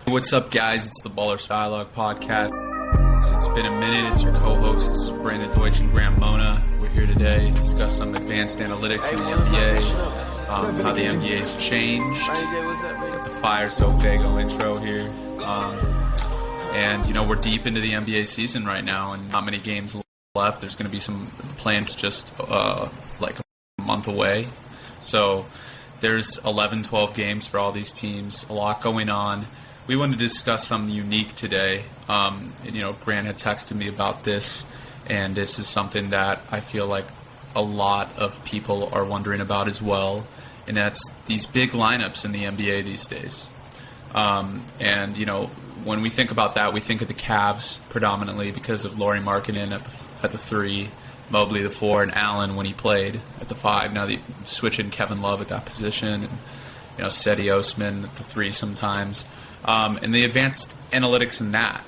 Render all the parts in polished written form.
What's up, guys? It's the Ballers Dialogue podcast. It's been a minute. It's your co-hosts, Brandon Deutsch and Graham Mona. We're here today to discuss some advanced analytics in the NBA, how the NBA's changed. Got the Fire So Fago intro here. And, we're deep into the NBA season right now, and not many games left. There's going to be some plans just like a month away. So there's 11, 12 games for all these teams, a lot going on. We wanted to discuss something unique today. Grant had texted me about this, and this is something that I feel like a lot of people are wondering about as well, and that's these big lineups in the NBA these days. When we think about that, we think of the Cavs predominantly because of Lauri Markkanen at the 3, Mobley the 4, and Allen when he played at the 5. Now they switch in Kevin Love at that position, and Seti Osman at the 3 sometimes. And the advanced analytics in that.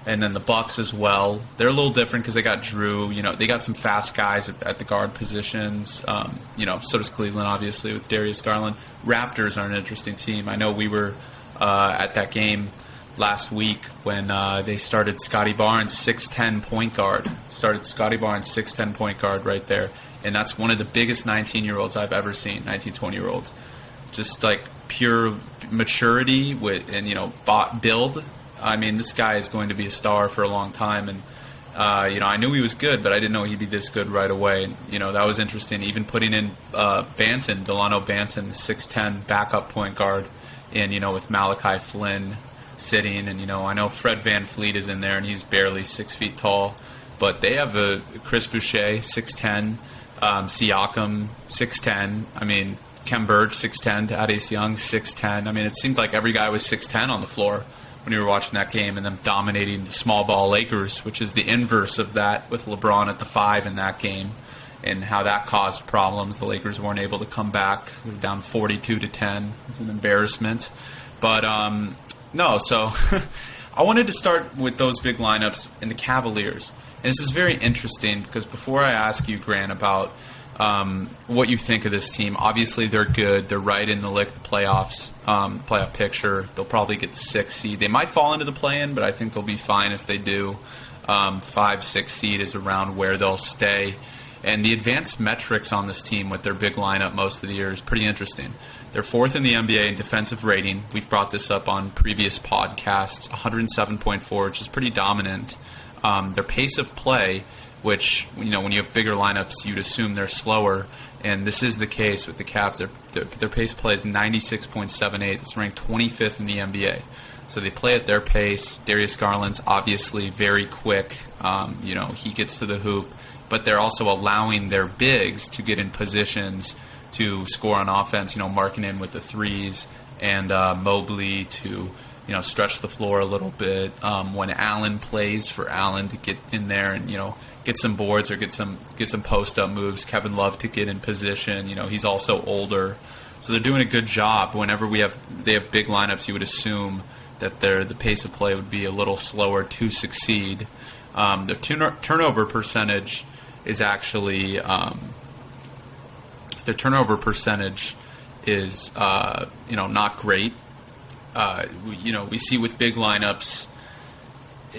And then the Bucks as well. They're a little different because they got Drew. They got some fast guys at the guard positions. So does Cleveland, obviously, with Darius Garland. Raptors are an interesting team. I know we were at that game last week when they started Scottie Barnes, 6'10 point guard. Started Scottie Barnes, 6'10 point guard right there. And that's one of the biggest 19-year-olds I've ever seen, 19, 20-year-olds. Just like pure maturity build. I mean, this guy is going to be a star for a long time, and I knew he was good, but I didn't know he'd be this good right away. And, that was interesting. Even putting in Delano Banton, the 6'10 backup point guard, and with Malachi Flynn sitting, and I know Fred VanVleet is in there, and he's barely 6 feet tall, but they have a Chris Boucher, 6'10, Siakam, 6'10. I mean, Kem Burge, 6'10, Thaddeus Young, 6'10. I mean, it seemed like every guy was 6'10 on the floor when you were watching that game, and them dominating the small ball Lakers, which is the inverse of that with LeBron at the 5 in that game, and how that caused problems. The Lakers weren't able to come back. They were down 42-10. It's an embarrassment. But, so I wanted to start with those big lineups in the Cavaliers. And this is very interesting because before I ask you, Grant, about what you think of this team. Obviously, they're good. They're right in the playoffs, playoff picture. They'll probably get the 6th seed. They might fall into the play-in, but I think they'll be fine if they do. 5, 6 seed is around where they'll stay. And the advanced metrics on this team with their big lineup most of the year is pretty interesting. They're 4th in the NBA in defensive rating. We've brought this up on previous podcasts, 107.4, which is pretty dominant. Their pace of play, which, when you have bigger lineups, you'd assume they're slower, and this is the case with the Cavs. Their pace of play is 96.78. It's ranked 25th in the NBA. So they play at their pace. Darius Garland's obviously very quick. He gets to the hoop, but they're also allowing their bigs to get in positions to score on offense, Markkanen with the 3s, and Mobley to stretch the floor a little bit. When Allen plays, for Allen to get in there and get some boards or get some post up moves. Kevin Love to get in position. He's also older, so they're doing a good job. Whenever they have big lineups, you would assume that the pace of play would be a little slower to succeed. Their turnover percentage is actually not great. We see with big lineups,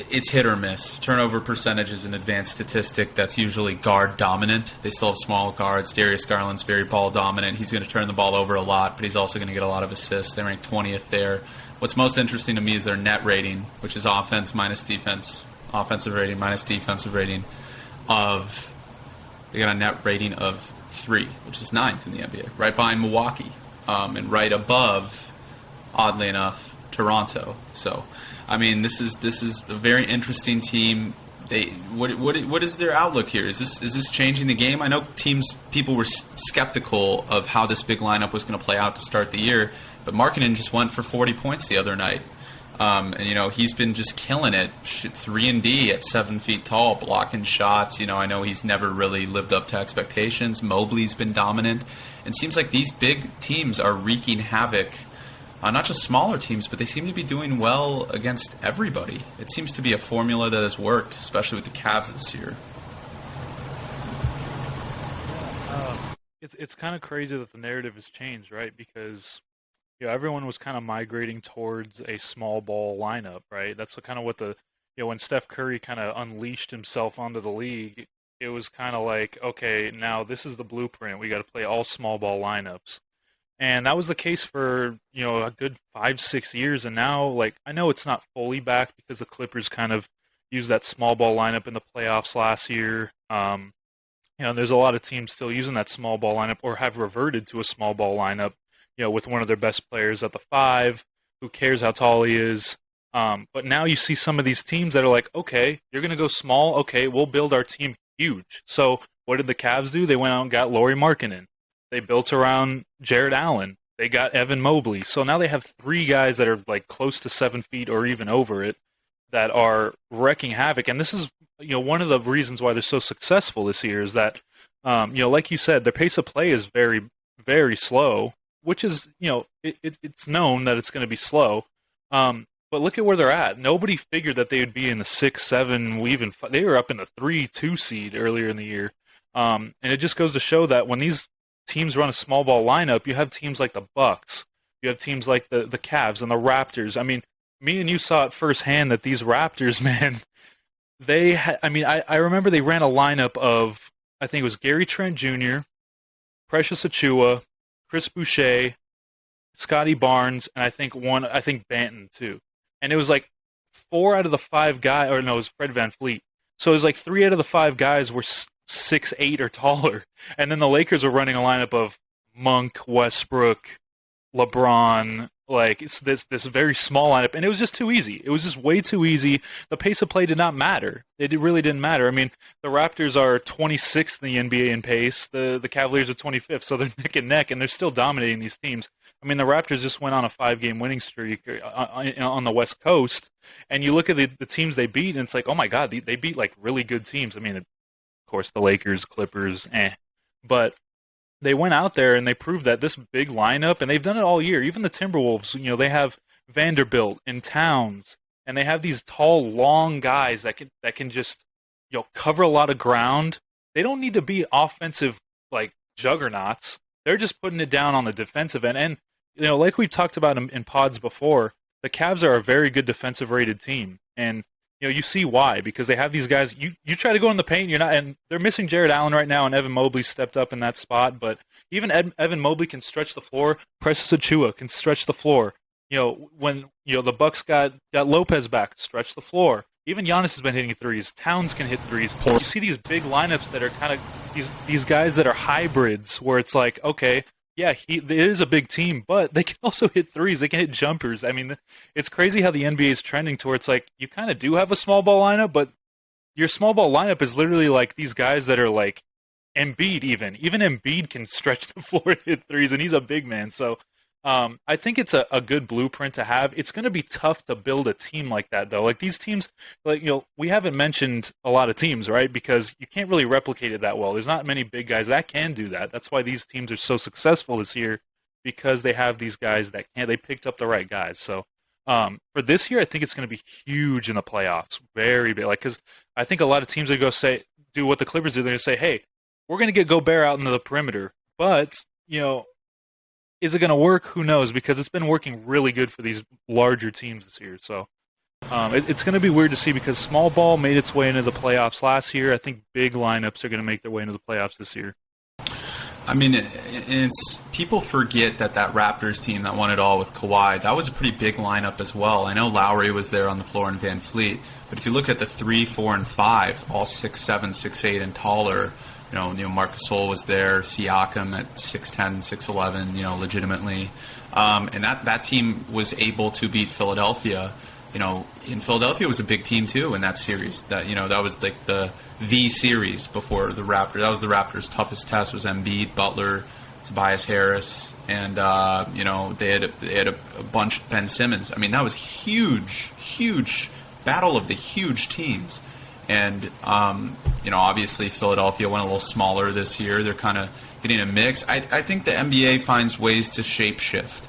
it's hit or miss. Turnover percentage is an advanced statistic that's usually guard dominant. They still have small guards. Darius Garland's very ball dominant. He's going to turn the ball over a lot, but he's also going to get a lot of assists. They rank 20th there. What's most interesting to me is their net rating, which is offense minus defense, offensive rating minus defensive rating they got a net rating of 3, which is 9th in the NBA, right behind Milwaukee, and right above, oddly enough, Toronto. So, I mean, this is a very interesting team. What is their outlook here? Is this changing the game? I know people were skeptical of how this big lineup was going to play out to start the year, but Markkanen just went for 40 points the other night. He's been just killing it. 3-and-D at 7 feet tall, blocking shots. I know he's never really lived up to expectations. Mobley's been dominant. It seems like these big teams are wreaking havoc, not just smaller teams, but they seem to be doing well against everybody. It seems to be a formula that has worked, especially with the Cavs this year. It's kind of crazy that the narrative has changed, right? Because everyone was kind of migrating towards a small ball lineup, right? That's kind of what when Steph Curry kind of unleashed himself onto the league, it was kind of like, okay, now this is the blueprint. We got to play all small ball lineups. And that was the case for, a good 5, 6 years. And now, like, I know it's not fully back because the Clippers kind of used that small ball lineup in the playoffs last year. There's a lot of teams still using that small ball lineup or have reverted to a small ball lineup, with one of their best players at the 5. Who cares how tall he is? But now you see some of these teams that are like, okay, you're going to go small. Okay, we'll build our team huge. So what did the Cavs do? They went out and got Lauri Markkanen. They built around Jarrett Allen. They got Evan Mobley. So now they have 3 guys that are like close to 7 feet or even over it that are wrecking havoc. And this is, one of the reasons why they're so successful this year is that, like you said, their pace of play is very, very slow, which is, it's known that it's going to be slow. But look at where they're at. Nobody figured that they would be in the 6, 7, they were up in the 3-2 seed earlier in the year. And it just goes to show that when these teams run a small ball lineup, you have teams like the Bucks, you have teams like the Cavs and the Raptors. I mean, me and you saw it firsthand that these Raptors, man, I remember they ran a lineup of, I think it was Gary Trent Jr., Precious Achiuwa, Chris Boucher, Scottie Barnes, and I think Banton too. And it was like 4 out of the 5 guys, or no, it was Fred VanVleet. So it was like 3 out of the 5 guys were 6'8" or taller. And then the Lakers were running a lineup of Monk, Westbrook, LeBron. Like, it's this very small lineup, and it was just too easy. It was just way too easy. The pace of play did not matter. It really didn't matter. I mean, the Raptors are 26th in the NBA in pace. The Cavaliers are 25th, so they're neck and neck, and they're still dominating these teams. I mean, the Raptors just went on a 5-game winning streak on the West Coast, and you look at the teams they beat, and it's like, oh my God, they beat like really good teams. I mean, of course, the Lakers, Clippers, but they went out there and they proved that this big lineup, and they've done it all year. Even the Timberwolves, they have Vanderbilt and Towns, and they have these tall, long guys that can just cover a lot of ground. They don't need to be offensive like juggernauts. They're just putting it down on the defensive end. And like we've talked about in pods before, the Cavs are a very good defensive rated team, and you see why, because they have these guys. You try to go in the paint, you're not, and they're missing Jarrett Allen right now, and Evan Mobley stepped up in that spot. But even Evan Mobley can stretch the floor. Precious Achiuwa can stretch the floor. When the Bucks got Lopez back, stretch the floor. Even Giannis has been hitting threes. Towns can hit threes. You see these big lineups that are kind of these guys that are hybrids, where it's like, okay, yeah, it is a big team, but they can also hit threes. They can hit jumpers. I mean, it's crazy how the NBA is trending towards like you kind of do have a small ball lineup, but your small ball lineup is literally like these guys that are like Embiid. Even Embiid can stretch the floor and hit threes, and he's a big man. So I think it's a good blueprint to have. It's going to be tough to build a team like that, though. Like these teams, like we haven't mentioned a lot of teams, right? Because you can't really replicate it that well. There's not many big guys that can do that. That's why these teams are so successful this year, because they have these guys that can. They picked up the right guys. So for this year, I think it's going to be huge in the playoffs, very big. Like because I think a lot of teams are going to do what the Clippers do. They're going to say, hey, we're going to get Gobert out into the perimeter, but is it going to work? Who knows? Because it's been working really good for these larger teams this year. So it's going to be weird to see, because small ball made its way into the playoffs last year. I think big lineups are going to make their way into the playoffs this year. I mean, it's people forget that Raptors team that won it all with Kawhi, that was a pretty big lineup as well. I know Lauri was there on the floor and VanVleet, but if you look at the 3, 4, and 5, all 6'7", 6'8", and taller. Marc Gasol was there, Siakam at 6'10", 6'11", legitimately. And that team was able to beat Philadelphia. In Philadelphia was a big team too in that series. That was like the series before the Raptors. That was the Raptors' toughest test was Embiid, Butler, Tobias Harris, and they had a bunch, Ben Simmons. I mean, that was huge battle of the huge teams. And, obviously Philadelphia went a little smaller this year. They're kind of getting a mix. I think the NBA finds ways to shapeshift.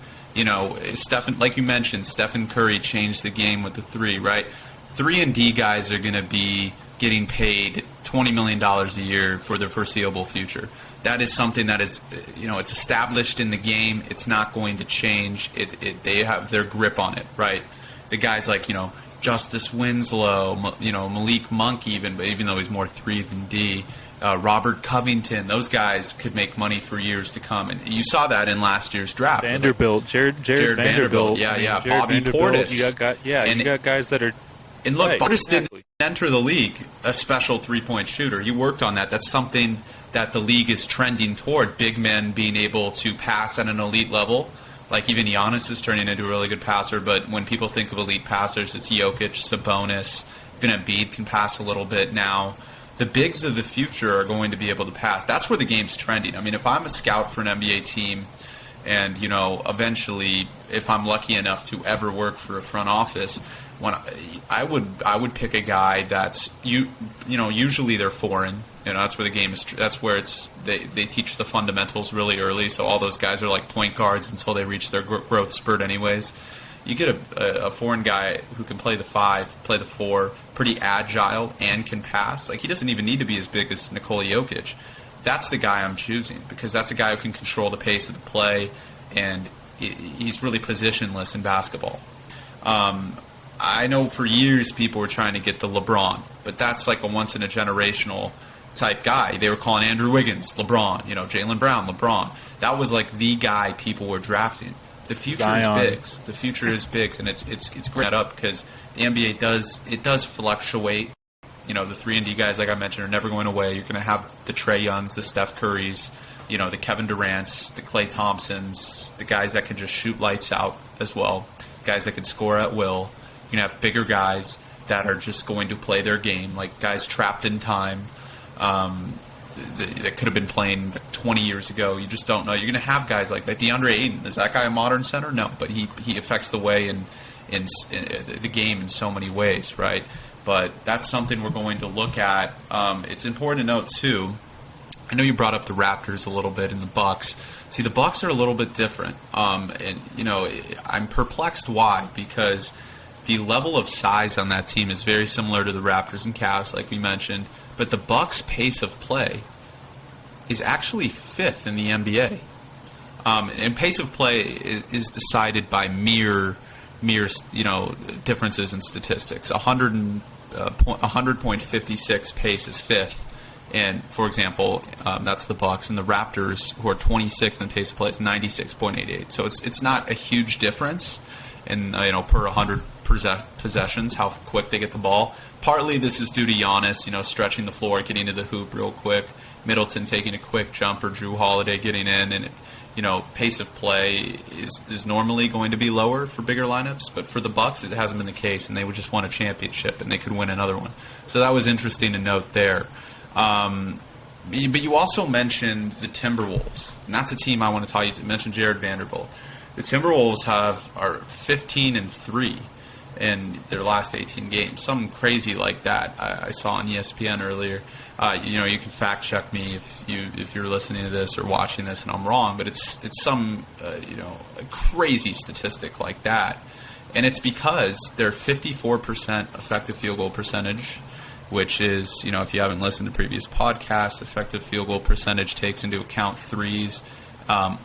Stephen, like you mentioned, Stephen Curry changed the game with the 3, right? 3 and D guys are going to be getting paid $20 million a year for the foreseeable future. That is something that is, it's established in the game. It's not going to change. They have their grip on it, right? The guys like, Justice Winslow, Malik Monk even though he's more 3 than D, Robert Covington, those guys could make money for years to come. And you saw that in last year's draft. Jared Vanderbilt. Yeah. Jared Bobby Vanderbilt, Portis. You got guys that are... And look, right, Portis exactly. didn't enter the league a special three-point shooter. He worked on that. That's something that the league is trending toward, big men being able to pass at an elite level. Like even Giannis is turning into a really good passer, but when people think of elite passers, it's Jokic, Sabonis, even Embiid can pass a little bit now. The bigs of the future are going to be able to pass. That's where the game's trending. I mean, if I'm a scout for an NBA team and, eventually if I'm lucky enough to ever work for a front office, when I would pick a guy that's usually they're foreign. That's where the game is. That's where they teach the fundamentals really early. So all those guys are like point guards until they reach their growth spurt, anyways. You get a foreign guy who can play the 5, play the 4, pretty agile, and can pass. Like he doesn't even need to be as big as Nikola Jokic. That's the guy I'm choosing because that's a guy who can control the pace of the play, and he's really positionless in basketball. I know for years people were trying to get the LeBron, but that's like a once-in-a-generational type guy. They were calling Andrew Wiggins LeBron, Jaylen Brown LeBron. That was like the guy people were drafting. The future Zion. is bigs. The future is bigs, and it's great up because the NBA does fluctuate. The 3-and-D guys, like I mentioned, are never going away. You're going to have the Trae Youngs, the Steph Currys, the Kevin Durant's, the Klay Thompsons, the guys that can just shoot lights out as well, guys that can score at will. You're going to have bigger guys that are just going to play their game, like guys trapped in time that could have been playing 20 years ago. You just don't know. You're going to have guys like DeAndre Ayton. Is that guy a modern center? No, but he affects the way in the game in so many ways, right? But that's something we're going to look at. It's important to note, too, I know you brought up the Raptors a little bit and the Bucks. See, the Bucks are a little bit different. I'm perplexed why, because the level of size on that team is very similar to the Raptors and Cavs, like we mentioned, but the Bucks' pace of play is actually 5th in the NBA. And pace of play is decided by mere differences in statistics. 100.56 pace is 5th, and for example, that's the Bucks, and the Raptors, who are 26th in pace of play, is 96.88. So it's not a huge difference in per 100 possessions, how quick they get the ball. Partly this is due to Giannis, stretching the floor, getting to the hoop real quick. Middleton taking a quick jumper, Drew Holiday getting in, and pace of play is normally going to be lower for bigger lineups, but for the Bucks it hasn't been the case, and they would just won a championship and they could win another one. So that was interesting to note there. But you also mentioned the Timberwolves, and that's a team I want to tell you. You mentioned Jared Vanderbilt. The Timberwolves are 15-3 in their last 18 games, something crazy like that. I saw on ESPN earlier. You can fact check me if you're listening to this or watching this and I'm wrong, but it's some a crazy statistic like that, and it's because they're 54% effective field goal percentage, which is if you haven't listened to previous podcasts, effective field goal percentage takes into account threes. And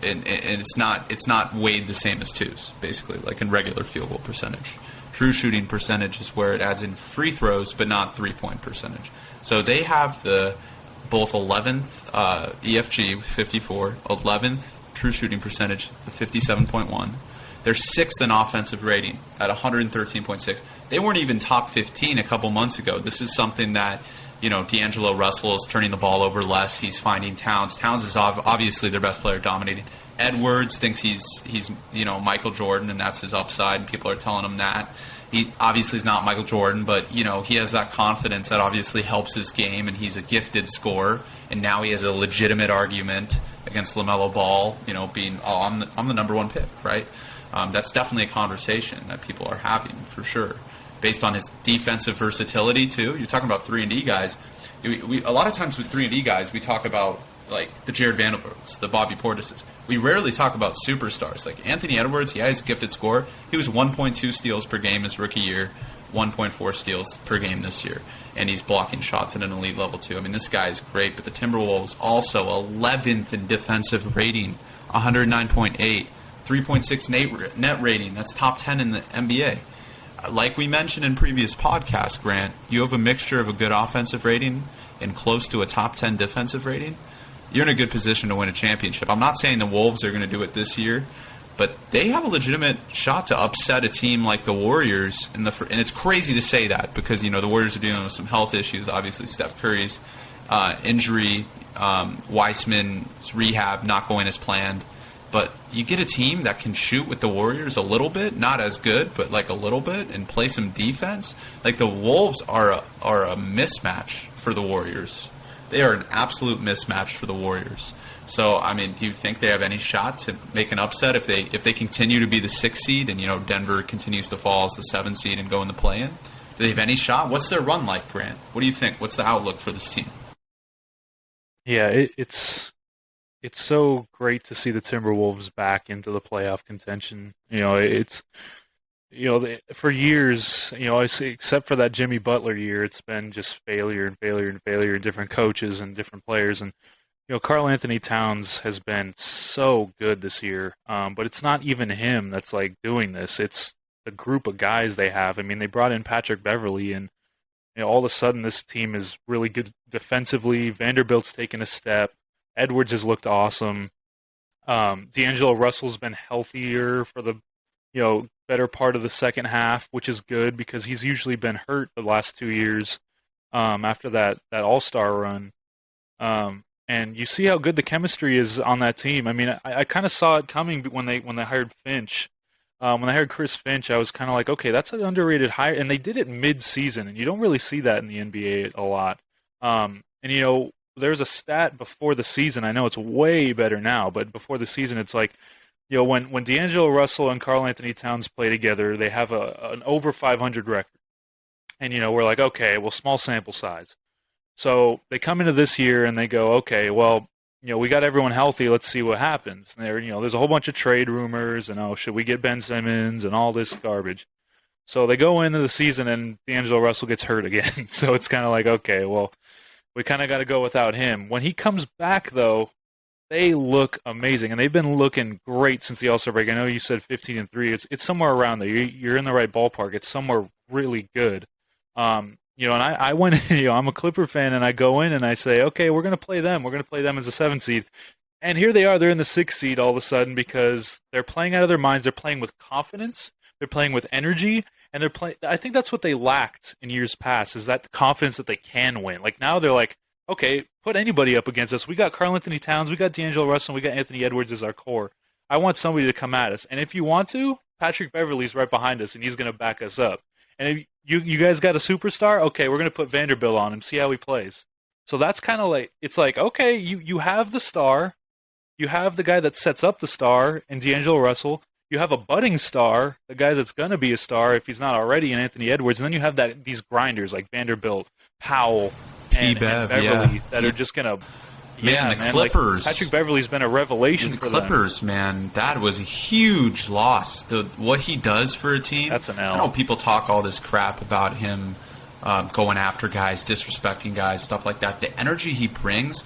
it's not weighed the same as twos, basically, like in regular field goal percentage. True shooting percentage is where it adds in free throws, but not three-point percentage. So they have both 11th EFG with 54, 11th true shooting percentage with 57.1. They're 6th in offensive rating at 113.6. They weren't even top 15 a couple months ago. This is something that D'Angelo Russell is turning the ball over less. He's finding Towns. Towns is obviously their best player, dominating. Edwards thinks he's Michael Jordan, and that's his upside, and people are telling him that. He obviously is not Michael Jordan, but he has that confidence that obviously helps his game, and he's a gifted scorer. And now he has a legitimate argument against LaMelo Ball, being I'm the number one pick, right? That's definitely a conversation that people are having for sure, based on his defensive versatility too. You're talking about 3-and-D guys. A lot of times with 3-and-D guys, we talk about like the Jared Vanderbilts, the Bobby Portises. We rarely talk about superstars. Like Anthony Edwards, he's a gifted scorer. He was 1.2 steals per game his rookie year, 1.4 steals per game this year, and he's blocking shots at an elite level too. I mean, this guy is great, but the Timberwolves also 11th in defensive rating, 109.8, 3.6 net rating. That's top 10 in the NBA. Like we mentioned in previous podcasts, Grant, you have a mixture of a good offensive rating and close to a top 10 defensive rating. You're in a good position to win a championship. I'm not saying the Wolves are going to do it this year, but they have a legitimate shot to upset a team like the Warriors. And it's crazy to say that because, the Warriors are dealing with some health issues. Obviously, Steph Curry's injury, Weissman's rehab not going as planned. But you get a team that can shoot with the Warriors a little bit, not as good, but like a little bit, and play some defense. Like the Wolves are a mismatch for the Warriors. They are an absolute mismatch for the Warriors. So, I mean, do you think they have any shot to make an upset if they continue to be the 6th seed and, Denver continues to fall as the 7th seed and go in the play-in? Do they have any shot? What's their run like, Grant? What do you think? What's the outlook for this team? Yeah, it's so great to see the Timberwolves back into the playoff contention. For years, except for that Jimmy Butler year, it's been just failure and failure and failure, and different coaches and different players. And Karl Anthony Towns has been so good this year, but it's not even him that's like doing this. It's the group of guys they have. I mean, they brought in Patrick Beverley, and all of a sudden this team is really good defensively. Vanderbilt's taken a step. Edwards has looked awesome. D'Angelo Russell's been healthier for the better part of the second half, which is good because he's usually been hurt the last 2 years after that All-Star run. And you see how good the chemistry is on that team. I mean, I kind of saw it coming when they hired Finch. When they hired Chris Finch, I was kind of like, okay, that's an underrated hire. And they did it mid-season, and you don't really see that in the NBA a lot. There's a stat before the season. I know it's way better now, but before the season, it's like, when D'Angelo Russell and Karl Anthony Towns play together, they have an over 500 record. And, we're like, okay, well, small sample size. So they come into this year and they go, okay, well, we got everyone healthy. Let's see what happens. And there's a whole bunch of trade rumors and, should we get Ben Simmons and all this garbage. So they go into the season and D'Angelo Russell gets hurt again. So it's kind of like, okay, well, we kind of got to go without him. When he comes back, though, they look amazing, and they've been looking great since the All-Star break. I know you said 15-3. It's somewhere around there. You're in the right ballpark. It's somewhere really good. And I went, I'm a Clipper fan, and I go in and I say, okay, we're going to play them. We're going to play them as a 7th seed. And here they are. They're in the 6th seed all of a sudden because they're playing out of their minds. They're playing with confidence. They're playing with energy. And they're playing. I think that's what they lacked in years past, is that confidence that they can win. Like now they're like, okay, put anybody up against us. We got Karl Anthony Towns, we got D'Angelo Russell, we got Anthony Edwards as our core. I want somebody to come at us. And if you want to, Patrick Beverley's right behind us, and he's going to back us up. And if you guys got a superstar, okay, we're going to put Vanderbilt on him, see how he plays. So that's kind of like, it's like, okay, you have the star, you have the guy that sets up the star in D'Angelo Russell, you have a budding star, the guy that's going to be a star if he's not already, in Anthony Edwards, and then you have these grinders like Vanderbilt, Powell, and Beverly that are just going to... Man, the Clippers. Like, Patrick Beverley's been a revelation for them. The Clippers, man, that was a huge loss. What he does for a team. That's an L. I know people talk all this crap about him going after guys, disrespecting guys, stuff like that. The energy he brings,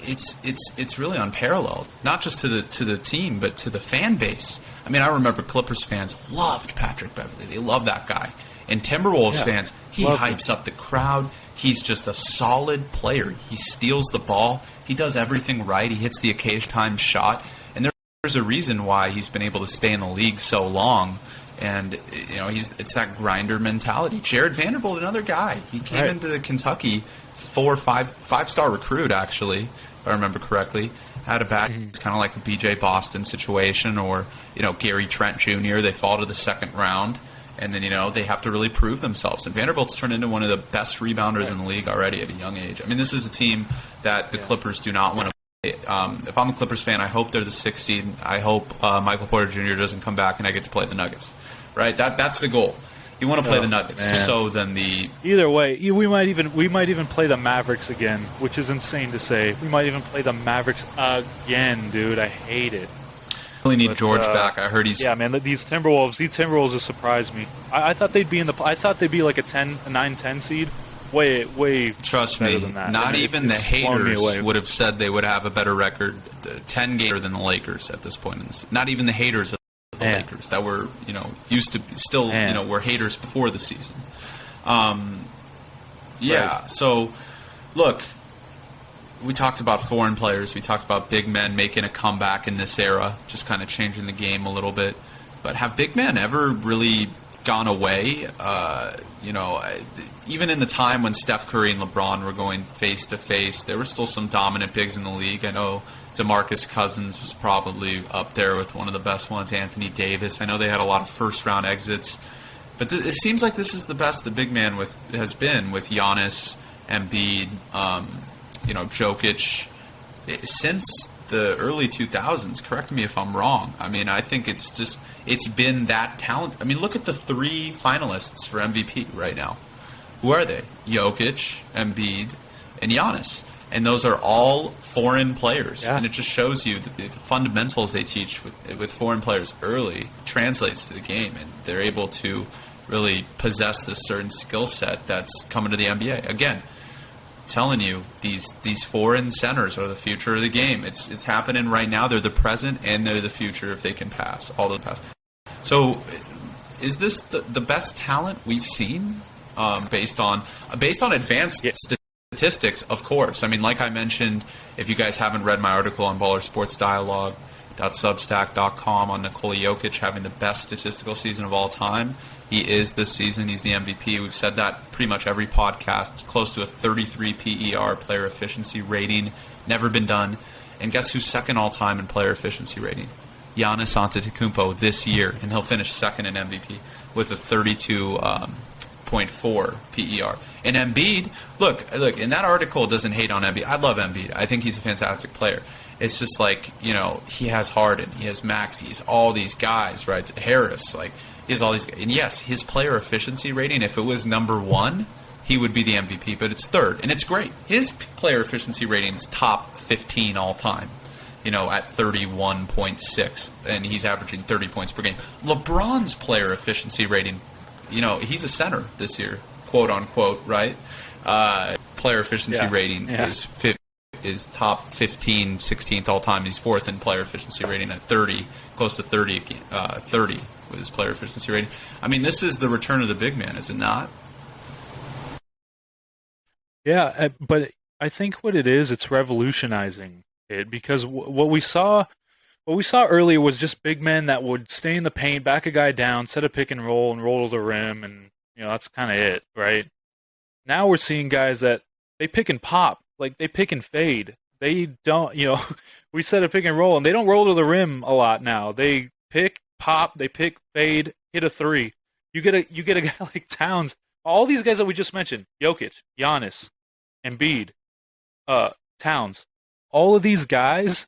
it's really unparalleled. Not just to the team, but to the fan base. I mean, I remember Clippers fans loved Patrick Beverley. They love that guy. And Timberwolves fans, he hypes up the crowd. He's just a solid player. He steals the ball. He does everything right. He hits the occasional time shot. And there's a reason why he's been able to stay in the league so long. And, it's that grinder mentality. Jared Vanderbilt, another guy. He came into Kentucky, 4 or 5-star recruit, actually, if I remember correctly. Had a back. It's kind of like the B.J. Boston situation or, Gary Trent Jr. They fall to the second round. And then, they have to really prove themselves. And Vanderbilt's turned into one of the best rebounders in the league already at a young age. I mean, this is a team that the Clippers do not want to play. If I'm a Clippers fan, I hope they're the 6th seed. I hope Michael Porter Jr. doesn't come back and I get to play the Nuggets. Right? That's the goal. You want to play the Nuggets. Man. So then Either way, we might even play the Mavericks again, which is insane to say. We might even play the Mavericks again, dude. I hate it. Really need George back. I heard he's yeah, man. These Timberwolves have surprised me. I thought they'd be I thought they'd be like a 9-10 seed. Way trust better me, than that. not even the haters would have said they would have a better record, 10 games than the Lakers at this point in this. Not even the haters of the Lakers that were, used to still, were haters before the season. Yeah. Right. So, look, we talked about foreign players. We talked about big men making a comeback in this era, just kind of changing the game a little bit. But have big men ever really gone away? Even in the time when Steph Curry and LeBron were going face-to-face, there were still some dominant bigs in the league. I know DeMarcus Cousins was probably up there with one of the best ones, Anthony Davis. I know they had a lot of first-round exits. But it seems like this is the best the big man has been with Giannis, Embiid, Jokic, since the early 2000s. Correct me if I'm wrong. I mean, I think it's been that talent. I mean, look at the 3 finalists for MVP right now. Who are they? Jokic, Embiid, and Giannis. And those are all foreign players. Yeah. And it just shows you that the fundamentals they teach with foreign players early translates to the game. And they're able to really possess this certain skill set that's coming to the NBA. Again, telling you, these foreign centers are the future of the game. It's happening right now. They're the present and they're the future if they can pass. All the pass. So is this the best talent we've seen based on advanced statistics, of course. I mean, like I mentioned, if you guys haven't read my article on ballersportsdialogue.substack.com on Nikola Jokic having the best statistical season of all time, he is this season. He's the MVP. We've said that pretty much every podcast. Close to a 33 PER, player efficiency rating. Never been done. And guess who's second all-time in player efficiency rating? Giannis Antetokounmpo this year, and he'll finish second in MVP with a 32.4 PER. And Embiid, look, in that article doesn't hate on Embiid. I love Embiid. I think he's a fantastic player. It's just like, he has Harden, he has Maxey, he's all these guys, right? Harris, he has all these guys. And yes, his player efficiency rating, if it was number 1, he would be the MVP, but it's third, and it's great. His player efficiency rating is top 15 all time, at 31.6, and he's averaging 30 points per game. LeBron's player efficiency rating, he's a center this year, quote unquote, right? Player efficiency rating is top 15, 16th all time. He's 4th in player efficiency rating at 30, close to 30 with his player efficiency rating. I mean, this is the return of the big man, is it not? Yeah, but I think what it is, it's revolutionizing it, because what we saw earlier was just big men that would stay in the paint, back a guy down, set a pick and roll to the rim, and that's kind of it, right? Now we're seeing guys that they pick and pop, they pick and fade. They don't, we set a pick and roll, and they don't roll to the rim a lot now. They pick, pop, they pick, fade, hit a 3. You get a guy like Towns. All these guys that we just mentioned, Jokic, Giannis, Embiid, Towns, all of these guys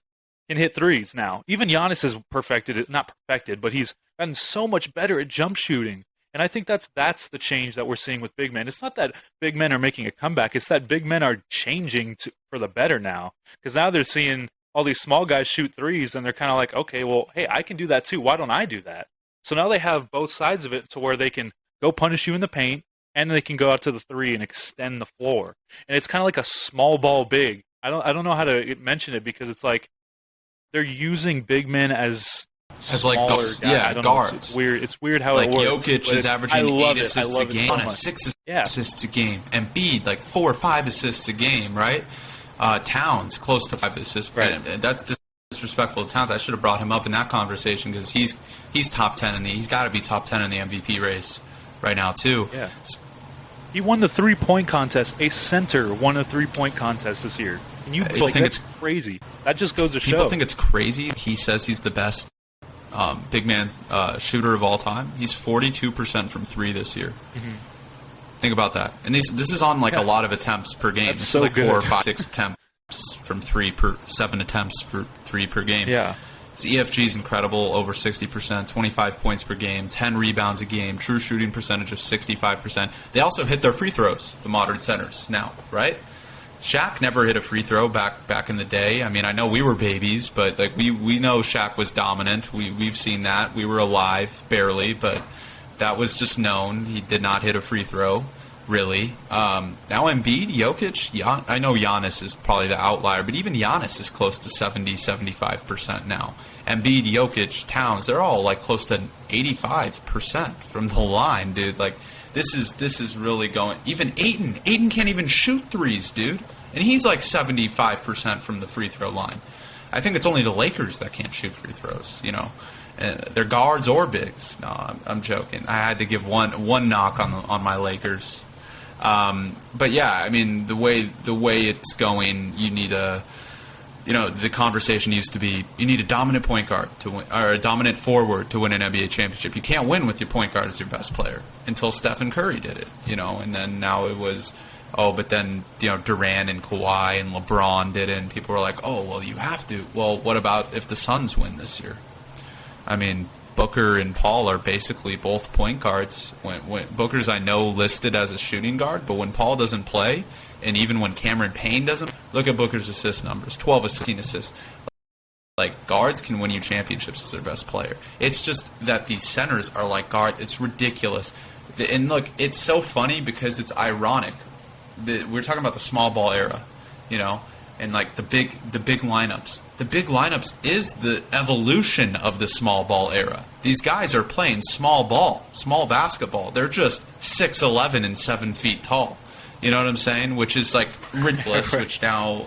can hit 3s now. Even Giannis has not perfected, but he's gotten so much better at jump shooting. And I think that's the change that we're seeing with big men. It's not that big men are making a comeback. It's that big men are changing for the better now. Because now they're seeing all these small guys shoot 3s, and they're kind of like, okay, well, hey, I can do that too. Why don't I do that? So now they have both sides of it to where they can go punish you in the paint, and they can go out to the 3 and extend the floor. And it's kind of like a small ball big. I don't know how to mention it, because it's like they're using big men as smaller guards. It's weird. It's weird how it works. Jokic is averaging 8 assists a game, 6 assists a game. Embiid 4 or 5 assists a game, right? Towns close to 5 assists, right? And that's disrespectful to Towns. I should have brought him up in that conversation, because he's top 10 he's got to be top 10 in the MVP race right now too. Yeah. He won the 3-point contest. A center won a 3-point contest this year. And you think it's crazy. That just goes to show. People think it's crazy. He says he's the best big man shooter of all time. He's 42% from 3 this year. Mm-hmm. Think about that. And this is on a lot of attempts per game. That's this so is good. 4, 5, 6 attempts from 3 per 7 attempts for 3 per game. Yeah. His EFG is incredible, over 60%, 25 points per game, 10 rebounds a game, true shooting percentage of 65%. They also hit their free throws, the modern centers now, right? Shaq never hit a free throw back in the day. I mean, I know we were babies, but like we know Shaq was dominant. We've seen that. We were alive barely, but that was just known. He did not hit a free throw, really. Now Embiid, Jokic, I know Giannis is probably the outlier, but even Giannis is close to 70-75% now. Embiid, Jokic, Towns, they're all like close to 85% from the line, dude. Like this is really going. Even Ayton can't even shoot threes, dude, and he's like 75% from the free throw line. I think it's only the Lakers that can't shoot free throws, you know. They're guards or bigs. No, I'm joking. I had to give one knock on my Lakers. But yeah, I mean the way it's going, you need the conversation used to be you need a dominant point guard to win, or a dominant forward to win an NBA championship. You can't win with your point guard as your best player until Stephen Curry did it, you know, and then now it was but then, you know, Durant and Kawhi and LeBron did it, and people were like, oh, well, you have to. Well, what about if the Suns win this year? I mean, Booker and Paul are basically both point guards. When Booker's, I know, listed as a shooting guard, but when Paul doesn't play, and even when Cameron Payne doesn't, look at Booker's assist numbers, 12 assists. Like, guards can win you championships as their best player. It's just that these centers are like guards. It's ridiculous. And look, it's so funny because it's ironic. We're talking about the small ball era, you know, and like the big lineups. The big lineups is the evolution of the small ball era. These guys are playing small ball, small basketball. They're just 6'11" and 7 feet tall. You know what I'm saying? Which is like ridiculous. Right. Which now,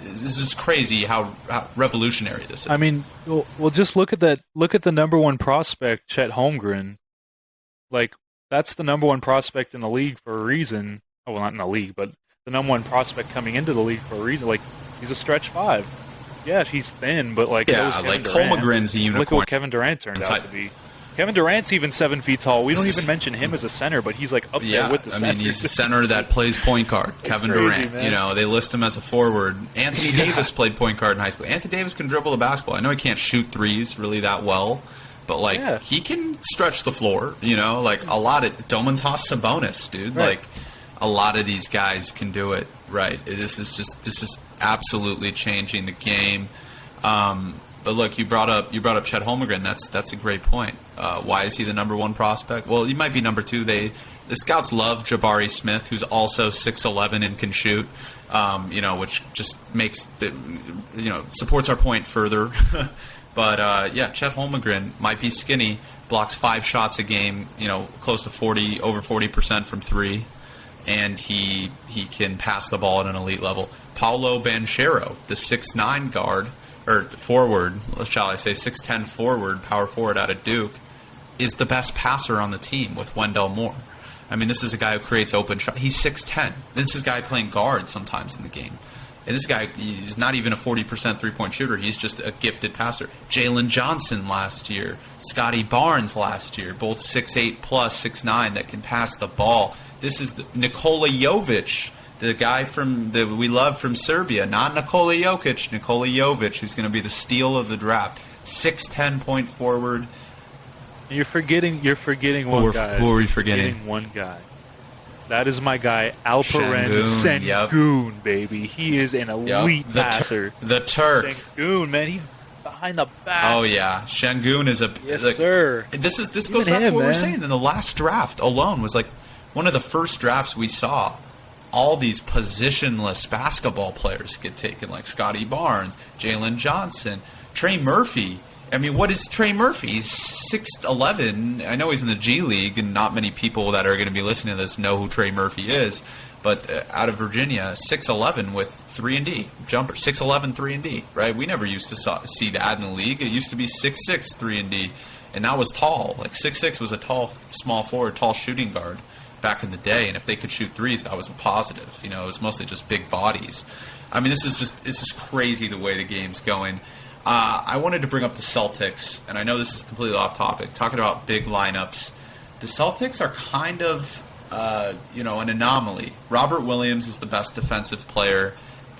this is crazy how revolutionary this is. I mean, well, just look at that. Look at the number one prospect, Chet Holmgren. Like, that's the number one prospect in the league for a reason. Oh, well, not in the league, but the number one prospect coming into the league for a reason. Like, he's a stretch five. Yeah, he's thin, but like, so is Kevin Durant. Holmgren's a unicorn. Look what Kevin Durant turned out to be. Kevin Durant's even 7 feet tall. We don't even mention him as a center, but he's like up there with the center. I mean, he's a center that plays point guard. Kevin crazy, Durant, man. you know, they list him as a forward. Anthony Davis played point guard in high school. Anthony Davis can dribble the basketball. I know he can't shoot threes really that well, but like he can stretch the floor. You know, like a lot of Domantas Sabonis, dude. Right. Like a lot of these guys can do it. Right. This is absolutely changing the game. But look, you brought up Chet Holmgren. That's a great point. Why is he the number one prospect? Well, he might be number two. The scouts love Jabari Smith, who's also 6'11" and can shoot. You know, which just makes supports our point further. But yeah, Chet Holmgren might be skinny, blocks 5 shots a game. You know, close to over 40% from three, and he can pass the ball at an elite level. Paolo Banchero, the 6'9" guard. Or forward, shall I say, 6'10" forward, power forward out of Duke, is the best passer on the team with Wendell Moore. I mean, this is a guy who creates open shots. He's 6'10". This is a guy playing guard sometimes in the game. And this guy is not even a 40% three-point shooter. He's just a gifted passer. Jalen Johnson last year, Scottie Barnes last year, both 6'8 plus 6'9" that can pass the ball. This is Nikola Jovic, the guy we love from Serbia, not Nikola Jokic, Nikola Jovic, who's going to be the steal of the draft. 6'10" point forward. You're forgetting one guy. Who are we forgetting? Forgetting one guy. That is my guy, Alperen Sengun, baby. He is an elite passer. The Turk. Sengun, man, he's behind the back. Oh yeah, Sengun is a sir. This goes back to what we were saying. In the last draft alone was like one of the first drafts we saw. All these positionless basketball players get taken, like Scottie Barnes, Jalen Johnson, Trey Murphy. I mean, what is Trey Murphy? He's 6'11". I know he's in the G League, and not many people that are going to be listening to this know who Trey Murphy is. But out of Virginia, 6'11" with 3-and-D jumper, 6'11", 3-and-D. Right? We never used to see that in the league. It used to be 6'6", 3-and-D, and that was tall. Like 6'6" was a tall, small forward, tall shooting guard back in the day, and if they could shoot threes, that was a positive. You know, it was mostly just big bodies. I mean, this is crazy the way the game's going. I wanted to bring up the Celtics, and I know this is completely off topic, talking about big lineups. The Celtics are kind of, an anomaly. Robert Williams is the best defensive player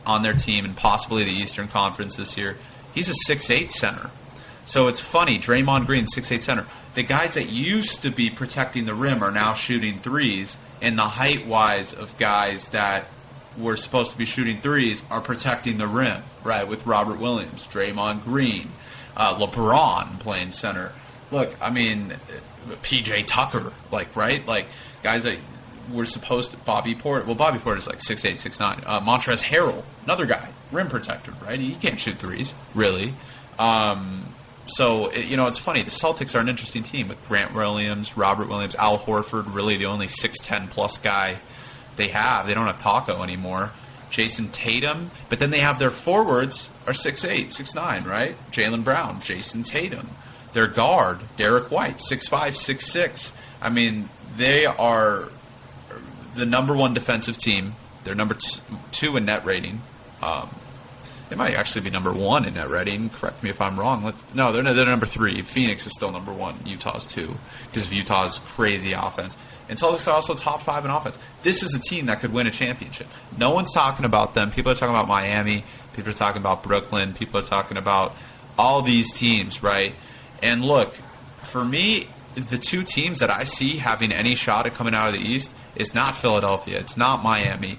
on their team and possibly the Eastern Conference this year. He's a 6'8" center. So it's funny, Draymond Green, 6'8" center. The guys that used to be protecting the rim are now shooting threes, and the height-wise of guys that were supposed to be shooting threes are protecting the rim, right, with Robert Williams, Draymond Green, LeBron playing center. Look, I mean, PJ Tucker, like, right? Like, guys that were supposed to, Bobby Portis like 6'8", 6'9". Montrezl Harrell, another guy, rim protector, right? He can't shoot threes, really. So, it's funny. The Celtics are an interesting team with Grant Williams, Robert Williams, Al Horford, really the only 6'10-plus guy they have. They don't have Taco anymore. Jason Tatum. But then they have their forwards are 6'8", 6'9", right? Jaylen Brown, Jason Tatum. Their guard, Derek White, 6'5", 6'6". I mean, they are the number one defensive team. They're number two in net rating. They might actually be number one in net rating. Correct me if I'm wrong. They're number three. Phoenix is still number one. Utah's two because of Utah's crazy offense. And Celtics are also top 5 in offense. This is a team that could win a championship. No one's talking about them. People are talking about Miami. People are talking about Brooklyn. People are talking about all these teams, right? And look, for me, the two teams that I see having any shot at coming out of the East is not Philadelphia. It's not Miami.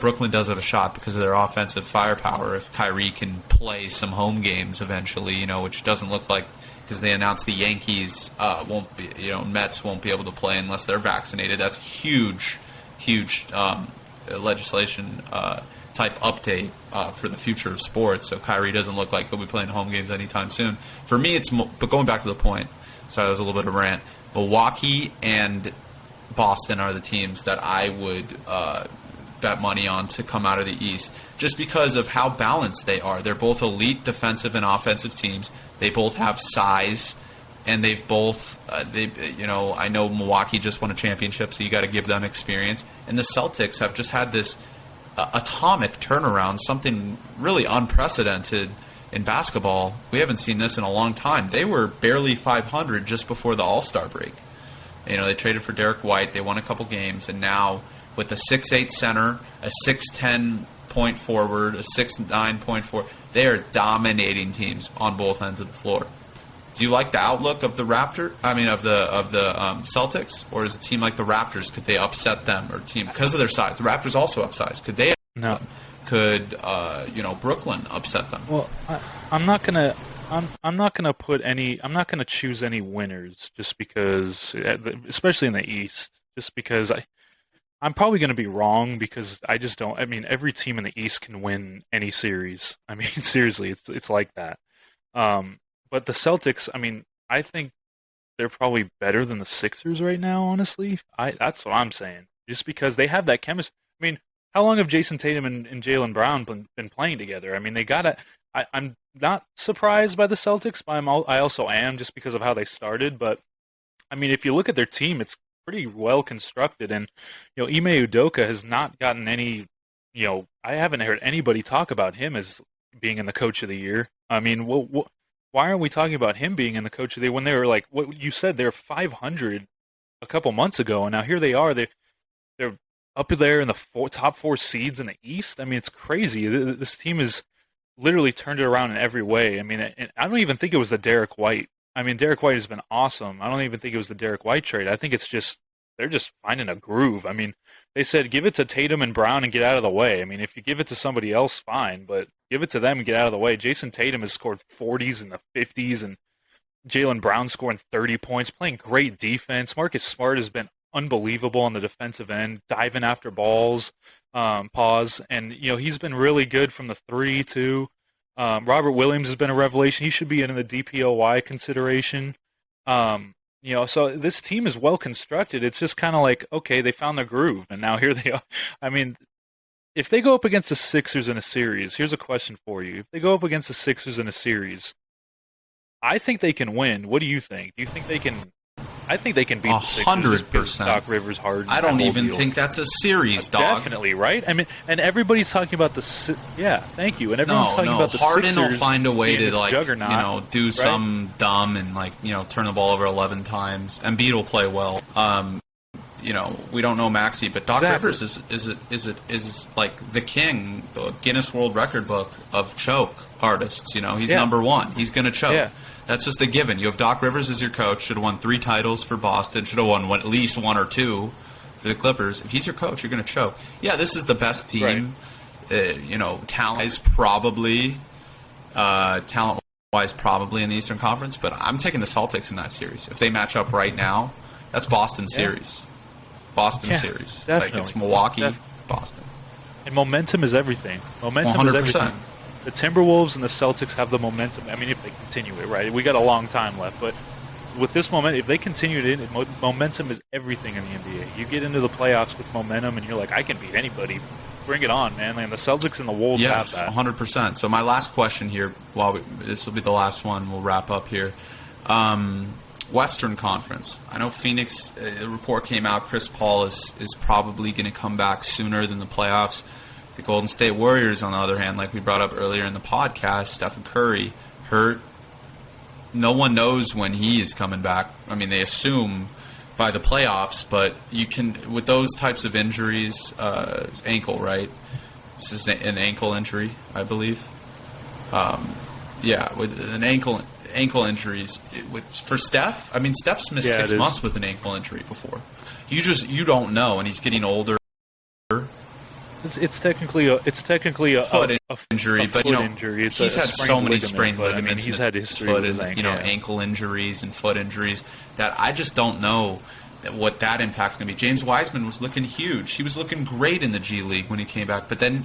Brooklyn does have a shot because of their offensive firepower if Kyrie can play some home games eventually, which doesn't look like, because they announced the Yankees won't be, Mets won't be able to play unless they're vaccinated. That's huge legislation type update for the future of sports. So Kyrie doesn't look like he'll be playing home games anytime soon. For me, but going back to the point, sorry, that was a little bit of a rant. Milwaukee and Boston are the teams that I would bet money on to come out of the East, just because of how balanced they are. They're both elite defensive and offensive teams. They both have size, and they've both, I know Milwaukee just won a championship, so you got to give them experience. And the Celtics have just had this atomic turnaround, something really unprecedented in basketball. We haven't seen this in a long time. They were barely 500 just before the All-Star break. They traded for Derek White. They won a couple games, and now with a 6'8 center, a 6'10 point forward, a 6'9 point forward, they are dominating teams on both ends of the floor. Do you like the outlook of the Celtics, or is a team like the Raptors, could they upset them, or team because of their size? The Raptors also have size. Could they? No. Could Brooklyn upset them? Well, I'm not gonna put any. I'm not gonna choose any winners just because, especially in the East, just because I'm probably going to be wrong because I just don't. I mean, every team in the East can win any series. I mean, seriously, it's like that. But the Celtics, I mean, I think they're probably better than the Sixers right now. Honestly, that's what I'm saying. Just because they have that chemistry. I mean, how long have Jason Tatum and Jaylen Brown been playing together? I mean, they gotta. I'm not surprised by the Celtics, but I also am just because of how they started. But I mean, if you look at their team, it's pretty well constructed, and Ime Udoka has not gotten any. I haven't heard anybody talk about him as being in the Coach of the Year. I mean, why aren't we talking about him being in the Coach of the Year when they were like what you said? They're 500 a couple months ago, and now here they are. They're up there in the top 4 seeds in the East. I mean, it's crazy. This team has literally turned it around in every way. I mean, I don't even think it was the Derek White. I mean, Derek White has been awesome. I don't even think it was the Derek White trade. I think it's just they're just finding a groove. I mean, they said give it to Tatum and Brown and get out of the way. I mean, if you give it to somebody else, fine, but give it to them and get out of the way. Jason Tatum has scored 40s and the 50s, and Jaylen Brown scoring 30 points, playing great defense. Marcus Smart has been unbelievable on the defensive end, diving after balls, and he's been really good from the 3 too. Robert Williams has been a revelation. He should be in the DPOY consideration. So this team is well constructed. It's just kind of like, okay, they found their groove, and now here they are. I mean, if they go up against the Sixers in a series, here's a question for you. If they go up against the Sixers in a series, I think they can win. What do you think? Do you think they can? I think they can beat the Sixers. 100%. Doc Rivers, Harden. I don't even think that's a series, dog. Definitely, right? I mean, and everybody's talking about the. Yeah, thank you. And everyone's talking about the Harden Sixers. Will find a way to do right? some dumb and turn the ball over 11 times. Embiid will play well. We don't know Maxey, but Doc Rivers is like the king, the Guinness World Record book of choke artists. He's number one. He's going to choke. Yeah. That's just a given. You have Doc Rivers as your coach. Should have won 3 titles for Boston. Should have won at least 1 or 2 for the Clippers. If he's your coach, you're going to choke. Yeah, this is the best team. Right. Talent-wise, probably in the Eastern Conference, but I'm taking the Celtics in that series. If they match up right now, that's Boston series. Boston series. Definitely. Like, it's Milwaukee, Boston. And momentum is everything. Momentum 100%. is everything. The Timberwolves and the Celtics have the momentum. I mean, if they continue it, right? We got a long time left, but with this moment, if they continue it, momentum is everything in the NBA. You get into the playoffs with momentum, and you're like, I can beat anybody. Bring it on, man. And the Celtics and the Wolves have that. 100%. So my last question here, this will be the last one. We'll wrap up here. Western Conference. I know Phoenix. A report came out. Chris Paul is probably going to come back sooner than the playoffs. The Golden State Warriors, on the other hand, like we brought up earlier in the podcast, Stephen Curry hurt. No one knows when he is coming back. I mean, they assume by the playoffs, but you can, with those types of injuries, ankle, right? This is an ankle injury, I believe. With an ankle injuries, for Steph, I mean, Steph's missed 6 months with an ankle injury before. You don't know, and he's getting older. It's technically a foot injury, but injury. He's had so many sprained ligaments. I mean, he's had history with his ankle. Ankle injuries and foot injuries that I just don't know what that impact's going to be. James Wiseman was looking huge. He was looking great in the G League when he came back, but then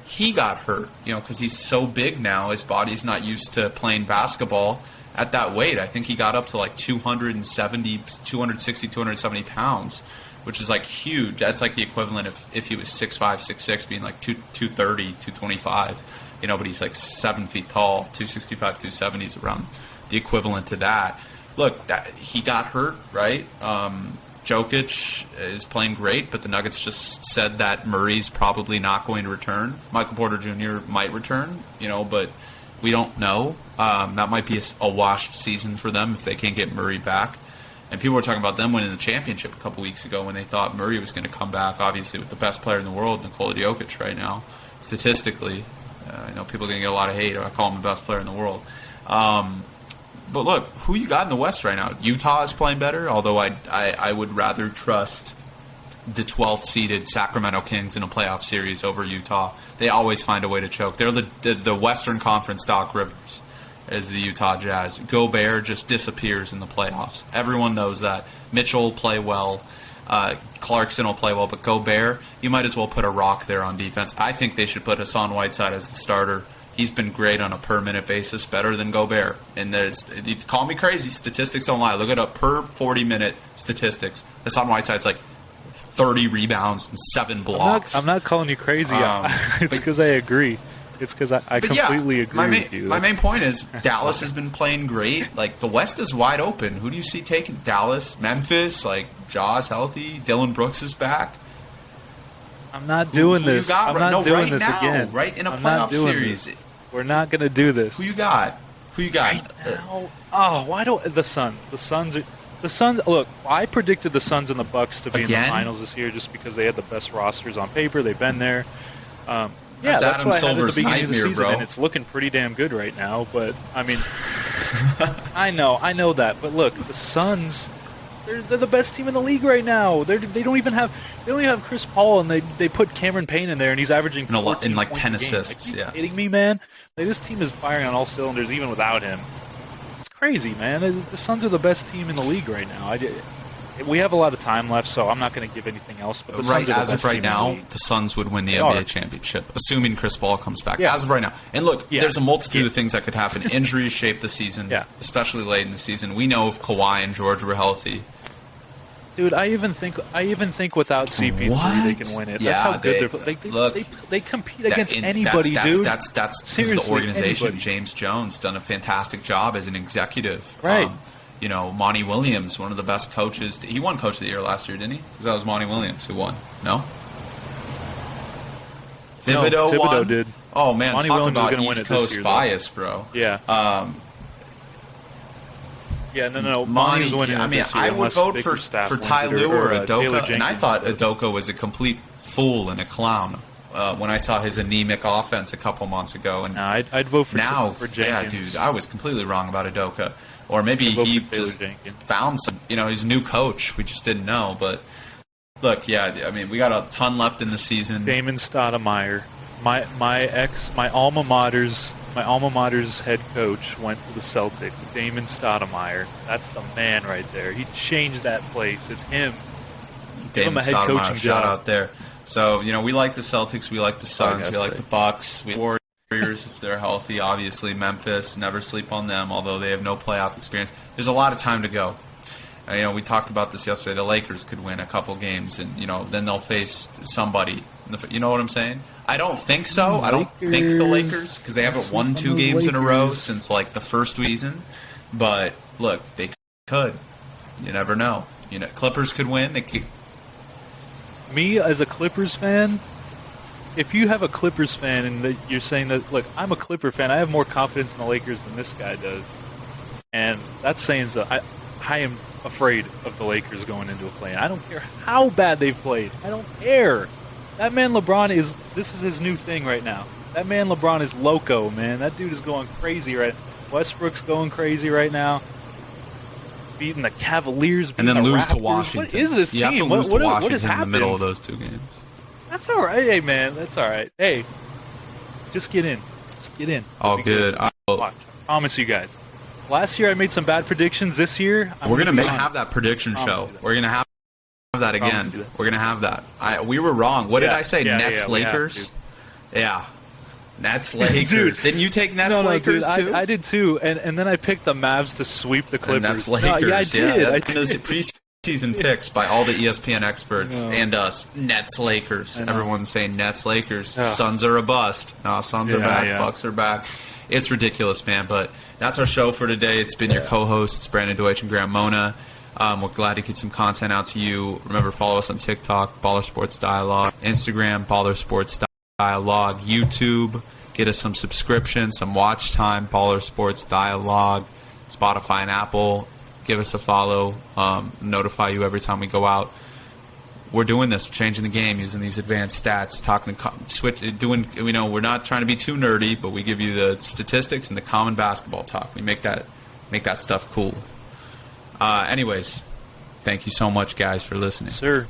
he got hurt. Because he's so big now, his body's not used to playing basketball at that weight. I think he got up to like 260, 270 pounds. Which is like huge. That's like the equivalent of if he was 6'5", 6'6", being like 230, 225. But he's like 7 feet tall, 265, 270 is around the equivalent to that. Look, he got hurt, right? Jokic is playing great, but the Nuggets just said that Murray's probably not going to return. Michael Porter Jr. might return, but we don't know. That might be a washed season for them if they can't get Murray back. And people were talking about them winning the championship a couple weeks ago when they thought Murray was going to come back, obviously, with the best player in the world, Nikola Jokic, right now. Statistically, I know people are going to get a lot of hate. I call him the best player in the world. But look, who you got in the West right now? Utah is playing better, although I would rather trust the 12th-seeded Sacramento Kings in a playoff series over Utah. They always find a way to choke. They're the Western Conference Doc Rivers. Is the Utah Jazz. Gobert just disappears in the playoffs. Everyone knows that. Mitchell will play well. Clarkson will play well. But Gobert, you might as well put a rock there on defense. I think they should put Hassan Whiteside as the starter. He's been great on a per-minute basis, better than Gobert. And you call me crazy. Statistics don't lie. Look at up per 40-minute statistics. Hassan Whiteside's like 30 rebounds and 7 blocks. I'm not calling you crazy. It's because I agree. It's because I completely agree with you. My main point is Dallas has been playing great. Like, the West is wide open. Who do you see taking? Dallas, Memphis, like, Ja's healthy. Dylan Brooks is back. I'm not doing this. I'm not doing this again. Right in a playoff series. This. We're not going to do this. Who you got? Right now? Why don't the Suns? The Suns. Look, I predicted the Suns and the Bucks to be in the finals this year just because they had the best rosters on paper. They've been there. That's what I had at the beginning of the season, and it's looking pretty damn good right now. But I mean, I know that. But look, the Suns, they're the best team in the league right now. They don't even have Chris Paul, and they put Cameron Payne in there, and he's averaging 14 like points 10 a game. assists. Like, are you kidding me, man? Like, this team is firing on all cylinders, even without him. It's crazy, man. The Suns are the best team in the league right now. We have a lot of time left, so I'm not going to give anything else. But as of right now, the Suns would win the NBA championship, assuming Chris Paul comes back. Yeah. As of right now. And look, there's a multitude of things that could happen. Injuries shape the season, especially late in the season. We know if Kawhi and George were healthy. Dude, I even think without CP3 they can win it. That's how good they compete against anybody, dude. That's the organization. Anybody. James Jones done a fantastic job as an executive. Right. Monty Williams, one of the best coaches. He won Coach of the Year last year, didn't he? Because that was Monty Williams who won. No? Thibodeau did. Oh, man. Monty talk Williams about is going to win East it this Coast year, bias, bro. Yeah. Monty's winning it this year. I would vote for Ty Lue or Udoka, and I thought Udoka was a complete fool and a clown when I saw his anemic offense a couple months ago. And I'd vote for Jenkins. Yeah, dude, I was completely wrong about Udoka. Or maybe he just found some, he's a new coach. We just didn't know. But Look, yeah, I mean, we got a ton left in the season. Damon Stoudemire, my alma mater's head coach went to the Celtics. Damon Stoudemire, that's the man right there. He changed that place. It's him. Give him a head coaching shout job out there. So we like the Celtics, we like the Suns, we like the Bucks, we Warriors if they're healthy. Obviously, Memphis, never sleep on them. Although they have no playoff experience, there's a lot of time to go. We talked about this yesterday. The Lakers could win a couple games, and then they'll face somebody. You know what I'm saying? I don't think so. I don't think the Lakers, because they haven't won 2 games in a row since the first season. But look, they could. You never know. Clippers could win. Me as a Clippers fan, if you have a Clippers fan and you're saying that, look, I'm a Clipper fan, I have more confidence in the Lakers than this guy does, and that's saying so. I am afraid of the Lakers going into a play. I don't care how bad they've played. I don't care. That man LeBron this is his new thing right now. That man LeBron is loco, man. That dude is going crazy right now. Westbrook's going crazy right now. Beating the Cavaliers, and then lose Raptors. to Washington. What is this you team? Have to lose to Washington what has happened in the middle of those 2 games? That's all right. Hey, man, that's all right. Hey, just get in. Just get in. All good. Watch. I promise you guys. Last year I made some bad predictions. This year we're gonna have that prediction show. We're gonna have that again. We're gonna have that. We were wrong. What did I say? Nets Lakers. Yeah. Nets Lakers. Dude, didn't you take Nets Lakers too? I did too. And then I picked the Mavs to sweep the Clippers. Nets Lakers. No, I did. That's those preseason picks by all the ESPN experts and us. Nets Lakers. Everyone's saying Nets Lakers. Suns are a bust. No, Suns are back. Bucks are back. It's ridiculous, man. But that's our show for today. It's been your co-hosts, Brandon Deutsch and Graham Mona. We're glad to get some content out to you. Remember, follow us on TikTok, Baller Sports Dialogue, Instagram, Baller Sports Dialogue, YouTube. Get us some subscriptions, some watch time, Baller Sports Dialogue, Spotify and Apple. Give us a follow. Notify you every time we go out. We're doing this, we're changing the game, using these advanced stats, we're not trying to be too nerdy, but we give you the statistics and the common basketball talk. We make that stuff cool. Anyways, thank you so much, guys, for listening. Sir.